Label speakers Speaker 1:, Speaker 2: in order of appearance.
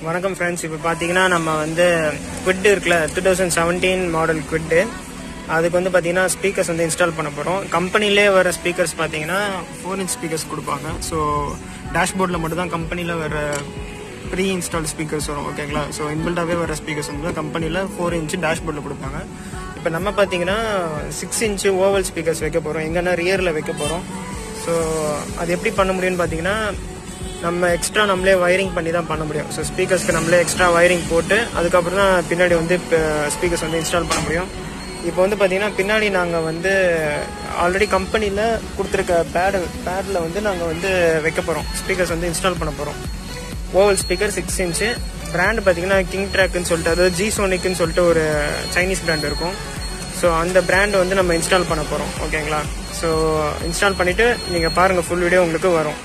Speaker 1: வணக்கம் ஃப்ரெண்ட்ஸ். இப்போ பார்த்தீங்கன்னா நம்ம வந்து குவிட் இருக்குல்ல 2017 மாடல் குவிட், அதுக்கு வந்து பார்த்தீங்கன்னா ஸ்பீக்கர்ஸ் வந்து இன்ஸ்டால் பண்ண போகிறோம். கம்பெனிலே வர ஸ்பீக்கர்ஸ் பார்த்தீங்கன்னா 4 இன்ச் ஸ்பீக்கர்ஸ் கொடுப்பாங்க. ஸோ டேஷ்போர்டில் மட்டும் தான் கம்பெனியில் வர ப்ரீ இன்ஸ்டால் ஸ்பீக்கர்ஸ் வரும், ஓகேங்களா. ஸோ இன்பில்டாகவே வர ஸ்பீக்கர்ஸ் வந்து கம்பெனியில் 4 இன்ச் டேஷ்போர்டில் கொடுப்பாங்க. இப்போ நம்ம பார்த்தீங்கன்னா 6 இன்ச் ஓவல் ஸ்பீக்கர்ஸ் வைக்க போகிறோம், எங்கன்னா ரியரில் வைக்க போகிறோம். ஸோ அது எப்படி பண்ண முடியும்னு பார்த்தீங்கன்னா நம்ம எக்ஸ்ட்ரா நம்மளே வயரிங் பண்ணி தான் பண்ண முடியும். ஸோ ஸ்பீக்கர்ஸ்க்கு நம்மளே எக்ஸ்ட்ரா வயரிங் போட்டு அதுக்கப்புறம் தான் பின்னாடி வந்து ஸ்பீக்கர்ஸ் வந்து இன்ஸ்டால் பண்ண முடியும். இப்போ வந்து பார்த்தீங்கன்னா பின்னாடி நாங்கள் வந்து ஆல்ரெடி கம்பெனியில் கொடுத்துருக்க பேடில் வந்து நாங்கள் வந்து வைக்க போகிறோம், ஸ்பீக்கர்ஸ் வந்து இன்ஸ்டால் பண்ண போகிறோம். Oval speaker 6 inch. பிராண்ட் பார்த்தீங்கன்னா கிங் ட்ராக்குன்னு சொல்லிட்டு, அதாவது ஜி சோனிக்குன்னு சொல்லிட்டு ஒரு சைனீஸ் பிராண்ட் இருக்கும். ஸோ அந்த பிராண்ட் வந்து நம்ம இன்ஸ்டால் பண்ண போகிறோம், ஓகேங்களா. ஸோ இன்ஸ்டால் பண்ணிவிட்டு நீங்கள் பாருங்கள், ஃபுல் வீடியோ உங்களுக்கு வரும்.